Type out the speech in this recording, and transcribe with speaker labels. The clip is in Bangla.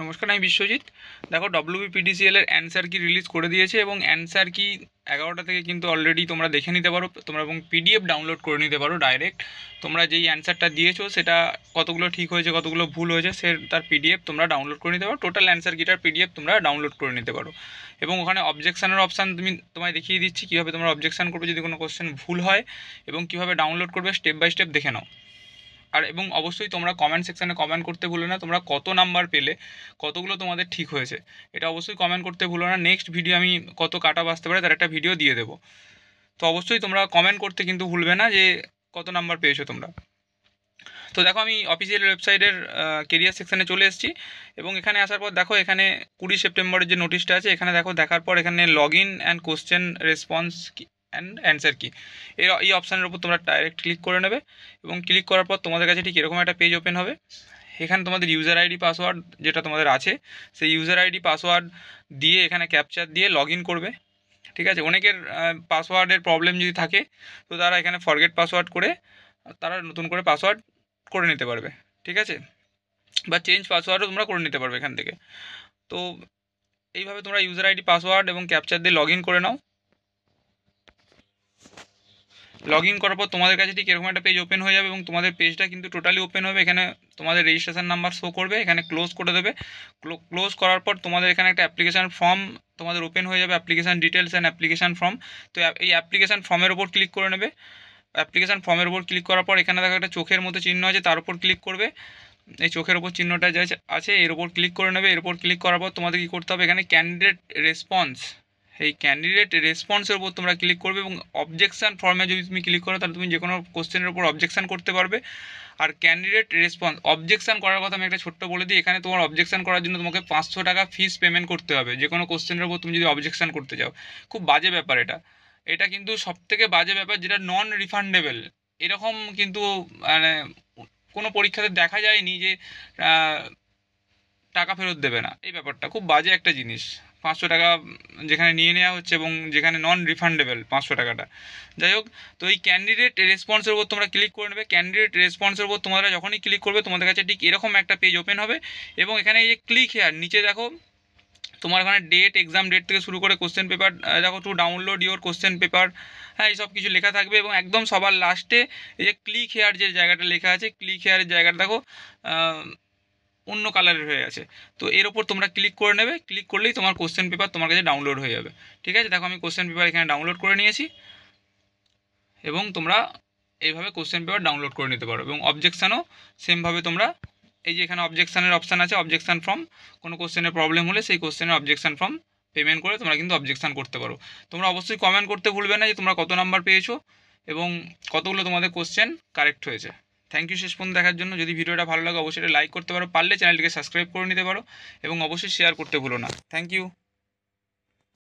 Speaker 1: নমস্কার, আমি বিশ্বজিৎ। দেখো, ডব্লিউবিপিডিসিএল এর অ্যান্সার কি রিলিজ করে দিয়েছে এবং অ্যান্সার কি 11টা থেকে কিন্তু অলরেডি তোমরা দেখে নিতে পারো তোমরা, এবং পিডিএফ ডাউনলোড করে নিতে পারো ডাইরেক্ট। তোমরা যেই অ্যান্সারটা দিয়েছো সেটা কতগুলো ঠিক হয়েছে কতগুলো ভুল হয়েছে সে তার পিডিএফ তোমরা ডাউনলোড করে নিতে পারো। টোটাল অ্যান্সার কিটার পিডিএফ তোমরা ডাউনলোড করে নিতে পারো এবং ওখানে অবজেকশানের অপশান তোমায় দেখিয়ে দিচ্ছি কীভাবে তোমরা অবজেকশান করবে যদি কোনো কোশ্চেন ভুল হয়, এবং কীভাবে ডাউনলোড করবে স্টেপ বাই স্টেপ দেখে নাও। আর এবং অবশ্যই তোমরা কমেন্ট সেকশানে কমেন্ট করতে ভুলো না তোমরা কত নাম্বার পেলে, কতগুলো তোমাদের ঠিক হয়েছে, এটা অবশ্যই কমেন্ট করতে ভুলো না। নেক্সট ভিডিও আমি কত কাটা আসতে পারে তার একটা ভিডিও দিয়ে দেবো। তো অবশ্যই তোমরা কমেন্ট করতে কিন্তু ভুলবে না যে কত নাম্বার পেয়েছো তোমরা। তো দেখো, আমি অফিসিয়াল ওয়েবসাইটের কেরিয়ার সেকশানে চলে এসেছি এবং এখানে আসার পর দেখো এখানে 20 সেপ্টেম্বরের যে নোটিশটা আছে এখানে দেখো, দেখার পর এখানে log in and question response and answer কি এই অপশানের উপর তোমরা ডাইরেক্ট ক্লিক করে নেবে এবং ক্লিক করার পর তোমাদের কাছে ঠিক এরকম একটা পেজ ওপেন হবে। এখানে তোমাদের ইউজার আইডি পাসওয়ার্ড যেটা তোমাদের আছে সেই ইউজার আইডি পাসওয়ার্ড দিয়ে এখানে ক্যাপচার দিয়ে লগ ইন করবে। ঠিক আছে, অনেকের পাসওয়ার্ডের প্রবলেম যদি থাকে তো তারা এখানে ফরগেট পাসওয়ার্ড করে তারা নতুন করে পাসওয়ার্ড করে নিতে পারবে। ঠিক আছে, বা চেঞ্জ পাসওয়ার্ডও তোমরা করে নিতে পারবে এখান থেকে। তো এইভাবে তোমরা ইউজার আইডি পাসওয়ার্ড এবং ক্যাপচার দিয়ে লগ ইন করে নাও। লগ ইন করার পর তোমাদের কাছে ঠিক এরকম একটা পেজ ওপেন হয়ে যাবে এবং তোমাদের পেজটা কিন্তু টোটালি ওপেন হবে। এখানে তোমাদের রেজিস্ট্রেশন নাম্বার শো করবে, এখানে ক্লোজ করে দেবে। ক্লোজ করার পর তোমাদের এখানে একটা অ্যাপ্লিকেশান ফর্ম তোমাদের ওপেন হয়ে যাবে, application details and application form. তো এই অ্যাপ্লিকেশান ফর্মের ওপর ক্লিক করে নেবে। অ্যাপ্লিকেশান ফর্মের ওপর ক্লিক করার পর এখানে দেখো একটা চোখের মতো চিহ্ন আছে, তার উপর ক্লিক করবে। এই চোখের ওপর চিহ্নটা যা আছে এর ওপর ক্লিক করে নেবে। এর ওপর ক্লিক করার পর তোমাদের কী করতে হবে, এখানে ক্যান্ডিডেট রেসপন্স, এই ক্যান্ডিডেট রেসপন্সের উপর তোমরা ক্লিক করবে এবং অবজেকশান ফর্মে যদি তুমি ক্লিক করো তাহলে তুমি যে কোনো কোশ্চেনের উপর অবজেকশান করতে পারবে। আর ক্যান্ডিডেট রেসপন্স অবজেকশান করার কথা আমি একটা ছোট্ট বলে দিই, এখানে তোমার অবজেকশান করার জন্য তোমাকে 500 টাকা ফিস পেমেন্ট করতে হবে যে কোনো কোশ্চেনের উপর তুমি যদি অবজেকশান করতে চাও। খুব বাজে ব্যাপার এটা কিন্তু সবথেকে বাজে ব্যাপার, যেটা নন রিফান্ডেবল। এরকম কিন্তু মানে কোনো পরীক্ষাতে দেখা যায়নি যে টাকা ফেরত দেবে না। এই ব্যাপারটা খুব বাজে একটা জিনিস, 500 টাকা যেখানে নিয়ে নেওয়া হচ্ছে এবং যেখানে নন রিফান্ডেবল 500 টাকাটা। যাই হোক, তো এই ক্যান্ডিডেট রেসপন্সের উপর তোমরা ক্লিক করে নেবে। ক্যান্ডিডেট রেসপন্সের উপর তোমরা যখনই ক্লিক করবে তোমাদের কাছে ঠিক এরকম একটা পেজ ওপেন হবে এবং এখানে এই যে ক্লিক হেয়ার নিচে দেখো তোমার ওখানে ডেট, এক্সাম ডেট থেকে শুরু করে কোশ্চেন পেপার দেখো, to download your question paper, হ্যাঁ এইসব কিছু লেখা থাকবে। এবং একদম সবার লাস্টে এই যে ক্লিক হেয়ার যে জায়গাটা লেখা আছে, ক্লিক হেয়ারের জায়গাটা দেখো অন্য কালারের হয়ে আছে। তো এর ওপর তোমরা ক্লিক করে নেবে, ক্লিক করলেই তোমার কোশ্চেন পেপার তোমার কাছে ডাউনলোড হয়ে যাবে। ঠিক আছে, দেখো আমি কোশ্চেন পেপার এখানে ডাউনলোড করে নিয়েছি এবং তোমরা এইভাবে কোশ্চেন পেপার ডাউনলোড করে নিতে পারো। এবং অবজেকশানও সেমভাবে তোমরা এই যে এখানে অবজেকশানের অপশান আছে, অবজেকশান ফর্ম, কোনো কোশ্চেনের প্রবলেম হলে সেই কোশ্চেনের অবজেকশান ফর্ম পেমেন্ট করে তোমরা কিন্তু অবজেকশান করতে পারো। তোমরা অবশ্যই কমেন্ট করতে ভুলবে না যে তোমরা কত নাম্বার পেয়েছো এবং কতগুলো তোমাদের কোশ্চেন কারেক্ট হয়েছে। থ্যাংক ইউ শেষ পর্যন্ত দেখার জন্য। যদি ভিডিওটা ভালো লাগে অবশ্যই লাইক করতে পারো, পারলে চ্যানেলটিকে সাবস্ক্রাইব করে নিতে পারো এবং অবশ্যই শেয়ার করতে ভুলো না। Thank you.